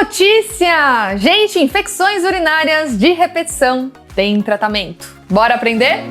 notícia! Gente, infecções urinárias de repetição têm tratamento. Bora aprender?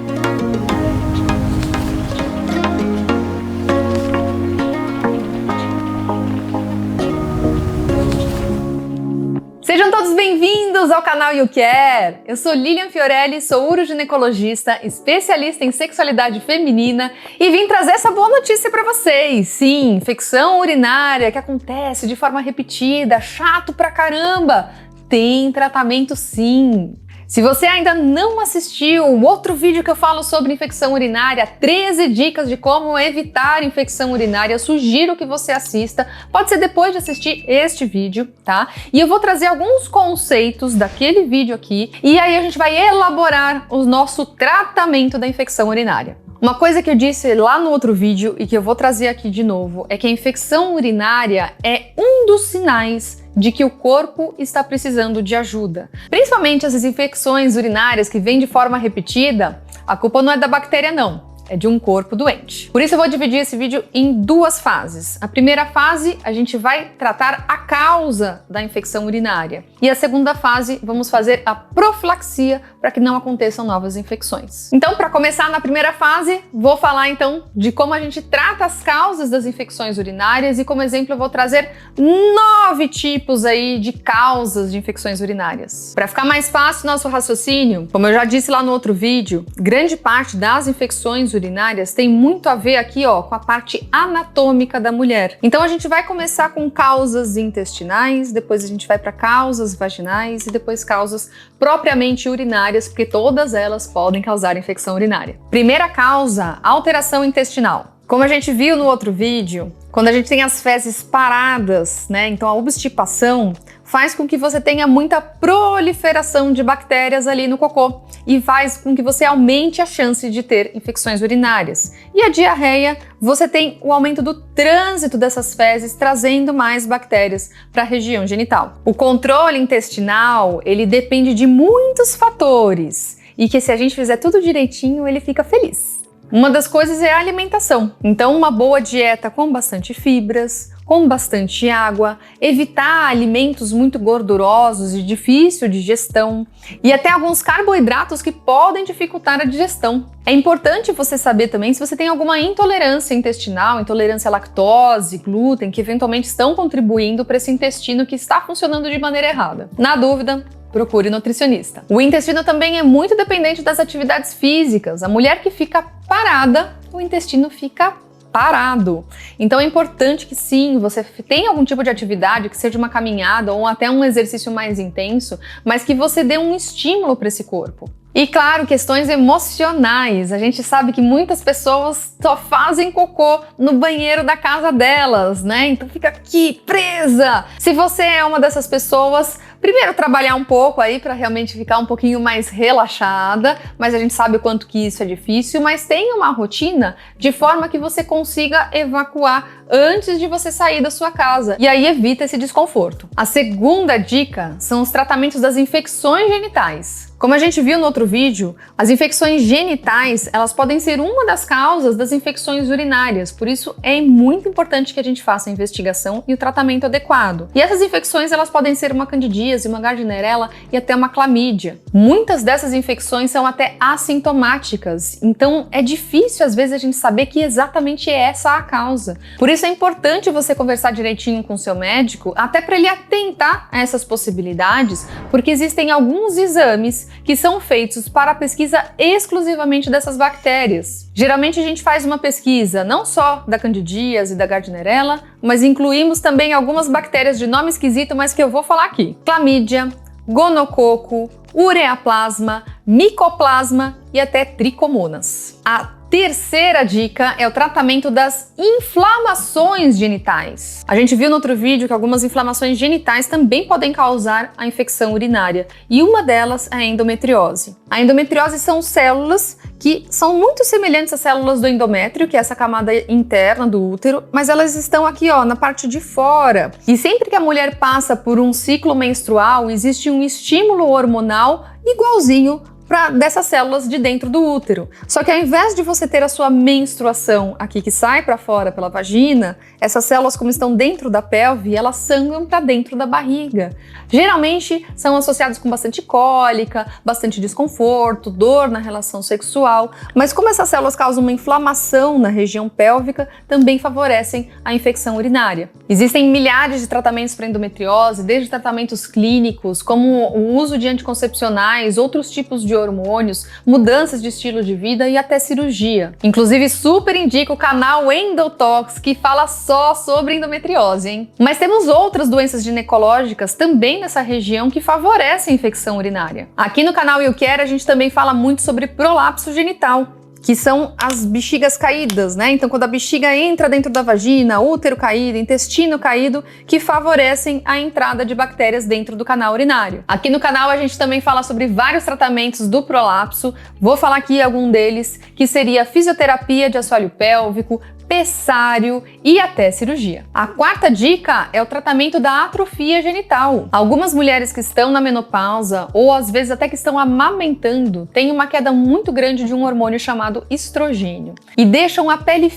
Sejam todos bem-vindos ao canal You Care! Eu sou Lilian Fiorelli, sou uroginecologista, especialista em sexualidade feminina e vim trazer essa boa notícia para vocês. Sim, infecção urinária que acontece de forma repetida, chato pra caramba, tem tratamento sim! Se você ainda não assistiu o outro vídeo que eu falo sobre infecção urinária, 13 dicas de como evitar infecção urinária, sugiro que você assista. Pode ser depois de assistir este vídeo, tá? E eu vou trazer alguns conceitos daquele vídeo aqui e aí a gente vai elaborar o nosso tratamento da infecção urinária. Uma coisa que eu disse lá no outro vídeo e que eu vou trazer aqui de novo é que a infecção urinária é um dos sinais de que o corpo está precisando de ajuda. Principalmente essas infecções urinárias que vêm de forma repetida, a culpa não é da bactéria não, é de um corpo doente. Por isso eu vou dividir esse vídeo em duas fases. A primeira fase, a gente vai tratar a causa da infecção urinária. E a segunda fase, vamos fazer a profilaxia para que não aconteçam novas infecções. Então, para começar na primeira fase, vou falar então de como a gente trata as causas das infecções urinárias e como exemplo eu vou trazer 9 tipos aí de causas de infecções urinárias. Para ficar mais fácil nosso raciocínio, como eu já disse lá no outro vídeo, grande parte das infecções urinárias tem muito a ver aqui, ó, com a parte anatômica da mulher. Então a gente vai começar com causas intestinais, depois a gente vai para causas vaginais e depois causas propriamente urinárias, porque todas elas podem causar infecção urinária. Primeira causa, alteração intestinal. Como a gente viu no outro vídeo, quando a gente tem as fezes paradas, né, então a obstipação faz com que você tenha muita proliferação de bactérias ali no cocô e faz com que você aumente a chance de ter infecções urinárias. E a diarreia, você tem o aumento do trânsito dessas fezes trazendo mais bactérias para a região genital. O controle intestinal, ele depende de muitos fatores e que se a gente fizer tudo direitinho, ele fica feliz. Uma das coisas é a alimentação. Então, uma boa dieta com bastante fibras, com bastante água, evitar alimentos muito gordurosos e difícil de digestão e até alguns carboidratos que podem dificultar a digestão. É importante você saber também se você tem alguma intolerância intestinal, intolerância à lactose, glúten, que eventualmente estão contribuindo para esse intestino que está funcionando de maneira errada. Na dúvida, procure nutricionista. O intestino também é muito dependente das atividades físicas. A mulher que fica parada, o intestino fica parado. Então é importante que sim, você tenha algum tipo de atividade, que seja uma caminhada ou até um exercício mais intenso, mas que você dê um estímulo para esse corpo. E claro, questões emocionais. A gente sabe que muitas pessoas só fazem cocô no banheiro da casa delas, né? Então fica aqui presa. Se você é uma dessas pessoas, primeiro trabalhar um pouco aí para realmente ficar um pouquinho mais relaxada, mas a gente sabe o quanto que isso é difícil, mas tenha uma rotina de forma que você consiga evacuar antes de você sair da sua casa e aí evita esse desconforto. A segunda dica são os tratamentos das infecções genitais. Como a gente viu no outro vídeo, as infecções genitais, elas podem ser uma das causas das infecções urinárias, por isso é muito importante que a gente faça a investigação e o tratamento adequado. E essas infecções, elas podem ser uma candidíase, uma gardnerella e até uma clamídia. Muitas dessas infecções são até assintomáticas, então é difícil às vezes a gente saber que exatamente é essa a causa. Por isso é importante você conversar direitinho com o seu médico, até para ele atentar a essas possibilidades, porque existem alguns exames que são feitos para a pesquisa exclusivamente dessas bactérias. Geralmente a gente faz uma pesquisa não só da candidíase e da gardnerella, mas incluímos também algumas bactérias de nome esquisito, mas que eu vou falar aqui. Clamídia, gonococo, ureaplasma, micoplasma e até tricomonas. A terceira dica é o tratamento das inflamações genitais. A gente viu no outro vídeo que algumas inflamações genitais também podem causar a infecção urinária e uma delas é a endometriose. A endometriose são células que são muito semelhantes às células do endométrio, que é essa camada interna do útero, mas elas estão aqui, ó, na parte de fora. E sempre que a mulher passa por um ciclo menstrual, existe um estímulo hormonal igualzinho dessas células de dentro do útero. Só que ao invés de você ter a sua menstruação aqui que sai para fora pela vagina, essas células, como estão dentro da pelve, elas sangram para dentro da barriga. Geralmente são associadas com bastante cólica, bastante desconforto, dor na relação sexual, mas como essas células causam uma inflamação na região pélvica, também favorecem a infecção urinária. Existem milhares de tratamentos para endometriose, desde tratamentos clínicos, como o uso de anticoncepcionais, outros tipos de hormônios, mudanças de estilo de vida e até cirurgia. Inclusive, super indico o canal Endotox, que fala só sobre endometriose, hein? Mas temos outras doenças ginecológicas também nessa região que favorecem a infecção urinária. Aqui no canal You Care a gente também fala muito sobre prolapso genital, que são as bexigas caídas, né? Então, quando a bexiga entra dentro da vagina, útero caído, intestino caído, que favorecem a entrada de bactérias dentro do canal urinário. Aqui no canal a gente também fala sobre vários tratamentos do prolapso. Vou falar aqui algum deles, que seria a fisioterapia de assoalho pélvico, pessário e até cirurgia. A quarta dica é o tratamento da atrofia genital. Algumas mulheres que estão na menopausa ou às vezes até que estão amamentando têm uma queda muito grande de um hormônio chamado estrogênio e deixam a pele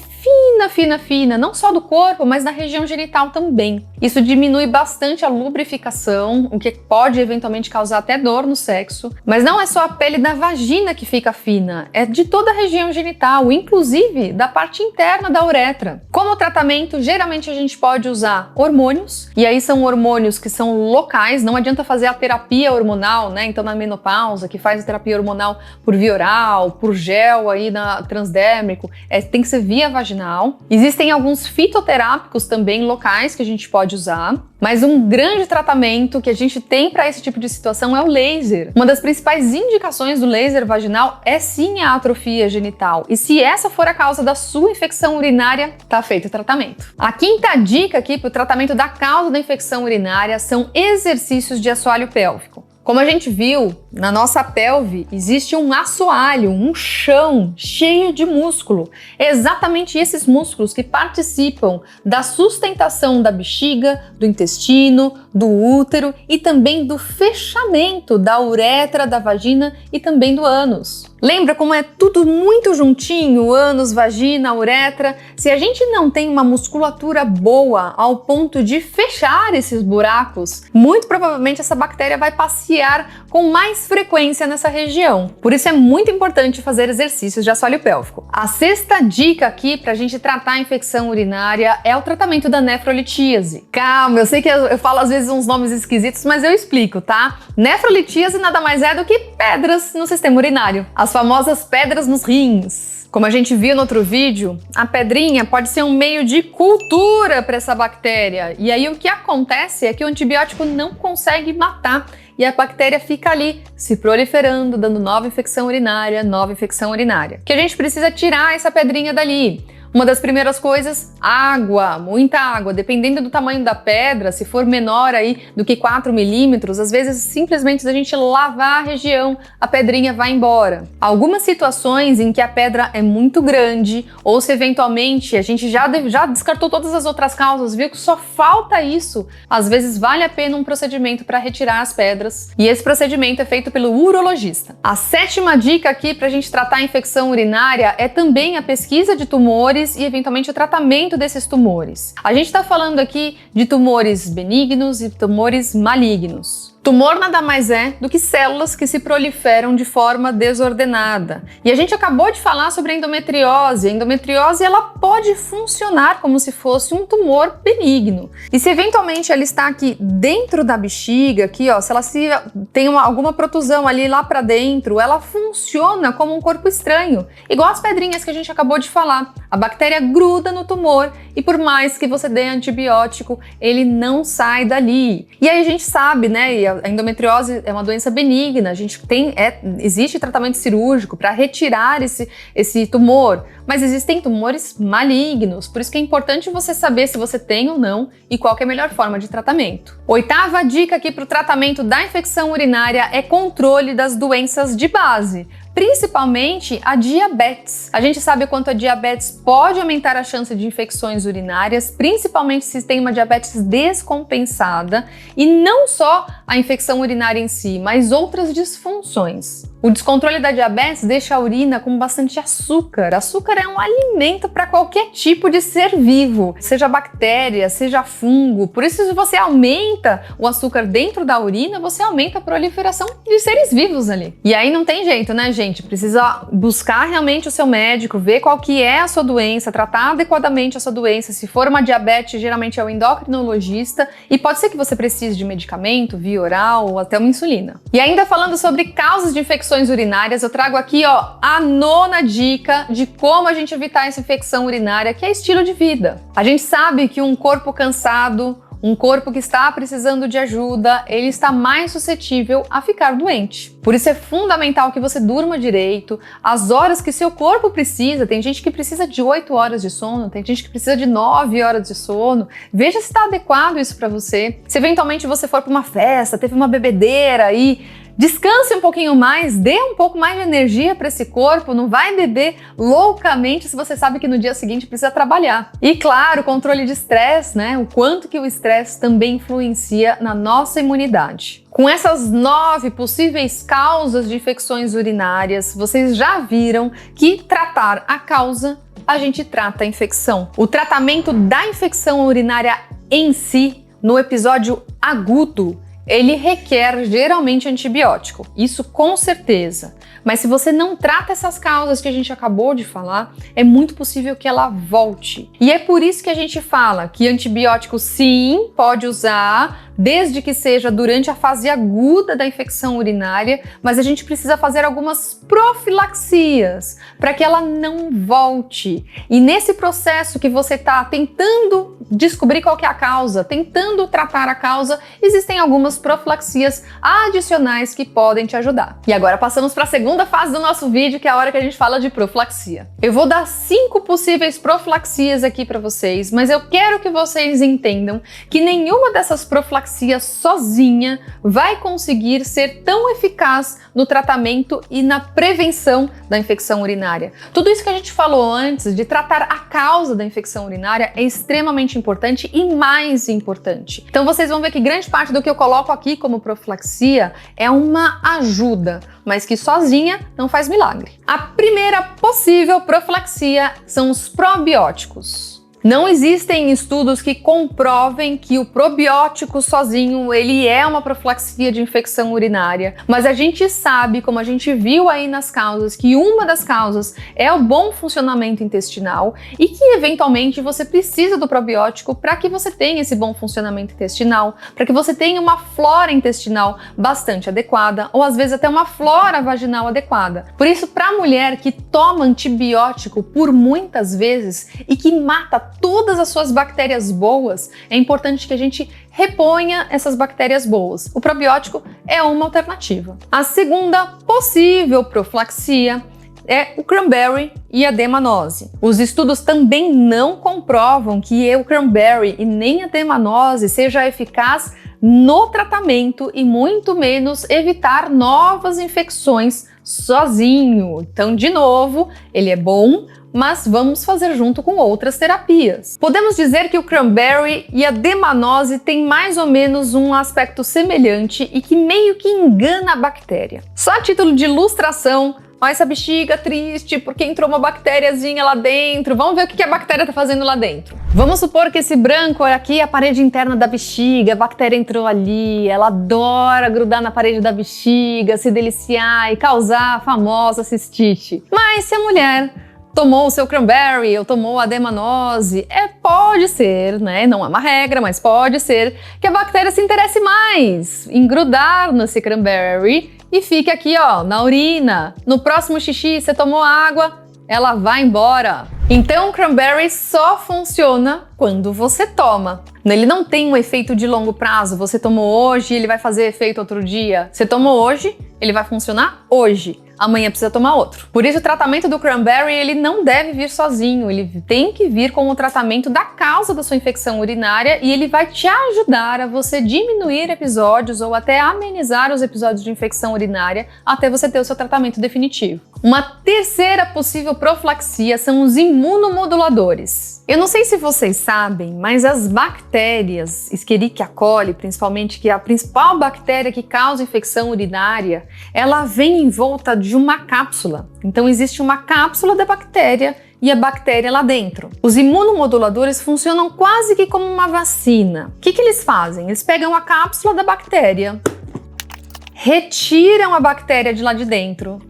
fina, não só do corpo, mas na região genital também. Isso diminui bastante a lubrificação, o que pode eventualmente causar até dor no sexo, mas não é só a pele da vagina que fica fina, é de toda a região genital, inclusive da parte interna da uretra. Como tratamento, geralmente a gente pode usar hormônios, e aí são hormônios que são locais, não adianta fazer a terapia hormonal, né? Então na menopausa, que faz a terapia hormonal por via oral, por gel aí transdérmico, tem que ser via vaginal. Existem alguns fitoterápicos também locais que a gente pode usar, mas um grande tratamento que a gente tem para esse tipo de situação é o laser. Uma das principais indicações do laser vaginal é sim a atrofia genital, e se essa for a causa da sua infecção urinária, tá feito o tratamento. A quinta dica aqui para o tratamento da causa da infecção urinária são exercícios de assoalho pélvico. Como a gente viu, na nossa pelve existe um assoalho, um chão cheio de músculo. É exatamente esses músculos que participam da sustentação da bexiga, do intestino, do útero e também do fechamento da uretra, da vagina e também do ânus. Lembra como é tudo muito juntinho, ânus, vagina, uretra? Se a gente não tem uma musculatura boa ao ponto de fechar esses buracos, muito provavelmente essa bactéria vai passear com mais frequência nessa região. Por isso é muito importante fazer exercícios de assoalho pélvico. A sexta dica aqui para a gente tratar a infecção urinária é o tratamento da nefrolitíase. Calma, eu sei que eu falo às vezes uns nomes esquisitos, mas eu explico, tá? Nefrolitíase nada mais é do que pedras no sistema urinário. As famosas pedras nos rins. Como a gente viu no outro vídeo, a pedrinha pode ser um meio de cultura para essa bactéria. E aí o que acontece é que o antibiótico não consegue matar e a bactéria fica ali se proliferando, dando nova infecção urinária. Que a gente precisa tirar essa pedrinha dali. Uma das primeiras coisas, água, muita água. Dependendo do tamanho da pedra, se for menor aí do que 4 milímetros, às vezes simplesmente se a gente lavar a região, a pedrinha vai embora. Algumas situações em que a pedra é muito grande, ou se eventualmente a gente já descartou todas as outras causas, viu que só falta isso, às vezes vale a pena um procedimento para retirar as pedras, e esse procedimento é feito pelo urologista. A sétima dica aqui para a gente tratar a infecção urinária é também a pesquisa de tumores e eventualmente o tratamento desses tumores. A gente está falando aqui de tumores benignos e tumores malignos. Tumor nada mais é do que células que se proliferam de forma desordenada. E a gente acabou de falar sobre a endometriose. A endometriose ela pode funcionar como se fosse um tumor benigno. E se eventualmente ela está aqui dentro da bexiga, aqui, ó, se ela tem alguma protusão ali lá para dentro, ela funciona como um corpo estranho, igual as pedrinhas que a gente acabou de falar. A bactéria gruda no tumor e por mais que você dê antibiótico, ele não sai dali. E aí a gente sabe, né? E a endometriose é uma doença benigna, a gente existe tratamento cirúrgico para retirar esse tumor, mas existem tumores malignos, por isso que é importante você saber se você tem ou não e qual que é a melhor forma de tratamento. Oitava dica aqui para o tratamento da infecção urinária é controle das doenças de base, principalmente a diabetes. A gente sabe quanto a diabetes pode aumentar a chance de infecções urinárias, principalmente se tem uma diabetes descompensada, e não só a infecção urinária em si, mas outras disfunções. O descontrole da diabetes deixa a urina com bastante açúcar. Açúcar é um alimento para qualquer tipo de ser vivo, seja bactéria, seja fungo. Por isso, se você aumenta o açúcar dentro da urina, você aumenta a proliferação de seres vivos ali. E aí não tem jeito, né, gente? Precisa buscar realmente o seu médico, ver qual que é a sua doença, tratar adequadamente a sua doença. Se for uma diabetes, geralmente é o endocrinologista. E pode ser que você precise de medicamento, via oral ou até uma insulina. E ainda falando sobre causas de infecções urinárias, eu trago aqui, ó, a 9ª dica de como a gente evitar essa infecção urinária, que é estilo de vida. A gente sabe que um corpo cansado, um corpo que está precisando de ajuda, ele está mais suscetível a ficar doente. Por isso é fundamental que você durma direito, as horas que seu corpo precisa. Tem gente que precisa de 8 horas de sono, tem gente que precisa de 9 horas de sono. Veja se está adequado isso para você. Se eventualmente você for para uma festa, teve uma bebedeira e descanse um pouquinho mais, dê um pouco mais de energia para esse corpo, não vai beber loucamente se você sabe que no dia seguinte precisa trabalhar. E claro, controle de estresse, né? O quanto que o estresse também influencia na nossa imunidade. Com essas 9 possíveis causas de infecções urinárias, vocês já viram que tratar a causa, a gente trata a infecção. O tratamento da infecção urinária em si, no episódio agudo, ele requer geralmente antibiótico, isso com certeza. Mas se você não trata essas causas que a gente acabou de falar, é muito possível que ela volte. E é por isso que a gente fala que antibiótico sim, pode usar, desde que seja durante a fase aguda da infecção urinária, mas a gente precisa fazer algumas profilaxias para que ela não volte. E nesse processo que você está tentando descobrir qual que é a causa, tentando tratar a causa, existem algumas profilaxias adicionais que podem te ajudar. E agora passamos para a segunda fase do nosso vídeo, que é a hora que a gente fala de profilaxia. Eu vou dar 5 possíveis profilaxias aqui para vocês, mas eu quero que vocês entendam que nenhuma dessas profilaxias sozinha vai conseguir ser tão eficaz no tratamento e na prevenção da infecção urinária. Tudo isso que a gente falou antes de tratar a causa da infecção urinária é extremamente importante e mais importante. Então vocês vão ver que grande parte do que eu coloco aqui como profilaxia é uma ajuda, mas que sozinha não faz milagre. A primeira possível profilaxia são os probióticos. Não existem estudos que comprovem que o probiótico sozinho ele é uma profilaxia de infecção urinária, mas a gente sabe, como a gente viu aí nas causas, que uma das causas é o bom funcionamento intestinal e que eventualmente você precisa do probiótico para que você tenha esse bom funcionamento intestinal, para que você tenha uma flora intestinal bastante adequada ou às vezes até uma flora vaginal adequada. Por isso, para a mulher que toma antibiótico por muitas vezes e que mata todas as suas bactérias boas, é importante que a gente reponha essas bactérias boas. O probiótico é uma alternativa. A segunda possível profilaxia é o cranberry e a demanose. Os estudos também não comprovam que o cranberry e nem a demanose seja eficaz no tratamento e muito menos evitar novas infecções sozinho. Então, de novo, ele é bom, mas vamos fazer junto com outras terapias. Podemos dizer que o cranberry e a demanose têm mais ou menos um aspecto semelhante e que meio que engana a bactéria. Só a título de ilustração, olha essa bexiga triste porque entrou uma bactériazinha lá dentro. Vamos ver o que a bactéria está fazendo lá dentro. Vamos supor que esse branco aqui é a parede interna da bexiga, a bactéria entrou ali, ela adora grudar na parede da bexiga, se deliciar e causar a famosa cistite. Mas se a mulher tomou o seu cranberry ou tomou a demanose, pode ser, né? Não é uma regra, mas pode ser que a bactéria se interesse mais em grudar nesse cranberry e fique aqui, ó, na urina. No próximo xixi, você tomou água, ela vai embora. Então o cranberry só funciona quando você toma. Ele não tem um efeito de longo prazo. Você tomou hoje, ele vai fazer efeito outro dia. Você tomou hoje, ele vai funcionar hoje. Amanhã precisa tomar outro. Por isso o tratamento do cranberry ele não deve vir sozinho, ele tem que vir com o tratamento da causa da sua infecção urinária e ele vai te ajudar a você diminuir episódios ou até amenizar os episódios de infecção urinária até você ter o seu tratamento definitivo. Uma terceira possível profilaxia são os imunomoduladores. Eu não sei se vocês sabem, mas as bactérias, Escherichia coli, principalmente, que é a principal bactéria que causa infecção urinária, ela vem envolta de uma cápsula. Então existe uma cápsula da bactéria e a bactéria lá dentro. Os imunomoduladores funcionam quase que como uma vacina. O que eles fazem? Eles pegam a cápsula da bactéria, retiram a bactéria de lá de dentro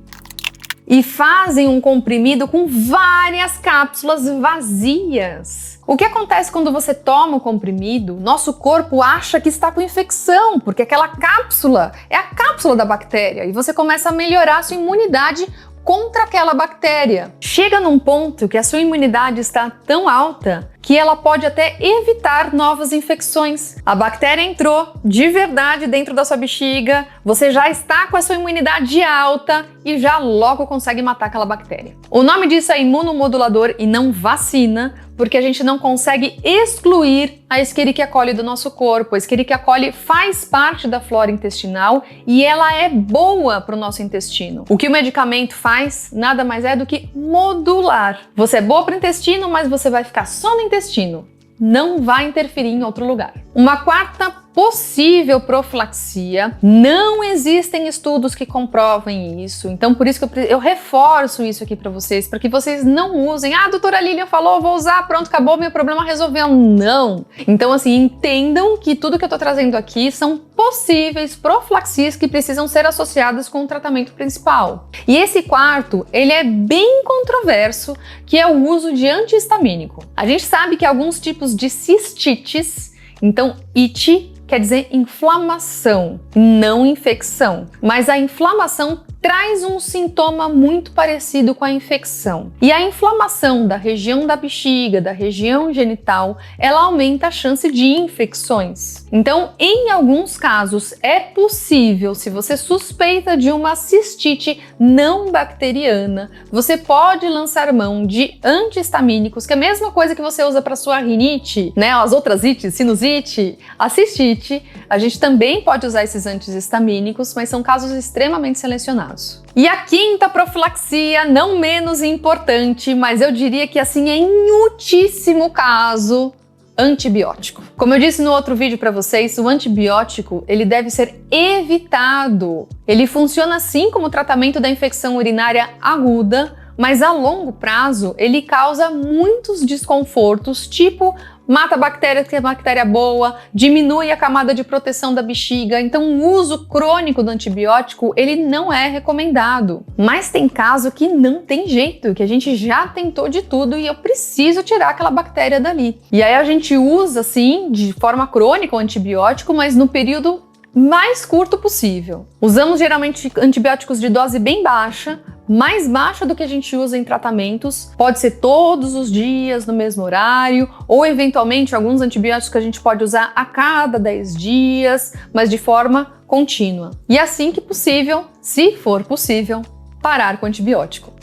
e fazem um comprimido com várias cápsulas vazias. O que acontece quando você toma o comprimido? Nosso corpo acha que está com infecção, porque aquela cápsula é a cápsula da bactéria e você começa a melhorar a sua imunidade contra aquela bactéria. Chega num ponto que a sua imunidade está tão alta que ela pode até evitar novas infecções. A bactéria entrou de verdade dentro da sua bexiga, você já está com a sua imunidade alta e já logo consegue matar aquela bactéria. O nome disso é imunomodulador e não vacina, porque a gente não consegue excluir a Escherichia coli do nosso corpo. A Escherichia coli faz parte da flora intestinal e ela é boa para o nosso intestino. O que o medicamento faz nada mais é do que modular. Você é boa para o intestino, mas você vai ficar só no intestino. Não vai interferir em outro lugar. Uma quarta possível profilaxia, não existem estudos que comprovem isso, então por isso que eu reforço isso aqui para vocês, para que vocês não usem, a doutora Lilian falou, vou usar, pronto, acabou, meu problema resolveu. Não! Então assim, entendam que tudo que eu tô trazendo aqui são possíveis profilaxias que precisam ser associadas com o tratamento principal. E esse quarto, ele é bem controverso, que é o uso de antihistamínico. A gente sabe que alguns tipos de cistites, então it quer dizer inflamação, não infecção. Mas a inflamação traz um sintoma muito parecido com a infecção. E a inflamação da região da bexiga, da região genital, ela aumenta a chance de infecções. Então, em alguns casos, é possível, se você suspeita de uma cistite não bacteriana, você pode lançar mão de antihistamínicos, que é a mesma coisa que você usa para sua rinite, né? As outras ites, sinusite, a cistite, a gente também pode usar esses antihistamínicos, mas são casos extremamente selecionados. E a quinta profilaxia, não menos importante, mas eu diria que assim é em ultíssimo caso, antibiótico. Como eu disse no outro vídeo para vocês, o antibiótico ele deve ser evitado. Ele funciona assim como o tratamento da infecção urinária aguda, mas a longo prazo ele causa muitos desconfortos, tipo mata a bactéria, que é bactéria boa, diminui a camada de proteção da bexiga, então o uso crônico do antibiótico ele não é recomendado. Mas tem caso que não tem jeito, que a gente já tentou de tudo e eu preciso tirar aquela bactéria dali. E aí a gente usa assim, de forma crônica o antibiótico, mas no período mais curto possível. Usamos geralmente antibióticos de dose bem baixa, mais baixa do que a gente usa em tratamentos, pode ser todos os dias, no mesmo horário, ou eventualmente alguns antibióticos que a gente pode usar a cada 10 dias, mas de forma contínua. E assim que possível, se for possível, parar com o antibiótico.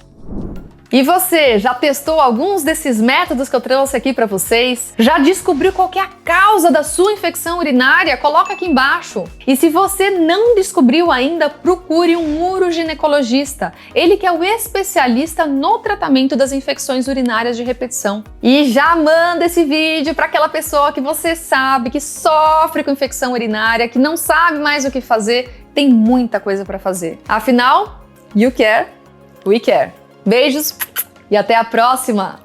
E você, já testou alguns desses métodos que eu trouxe aqui para vocês? Já descobriu qual que é a causa da sua infecção urinária? Coloca aqui embaixo. E se você não descobriu ainda, procure um uroginecologista. Ele que é o especialista no tratamento das infecções urinárias de repetição. E já manda esse vídeo para aquela pessoa que você sabe que sofre com infecção urinária, que não sabe mais o que fazer. Tem muita coisa para fazer. Afinal, you care, we care. Beijos e até a próxima!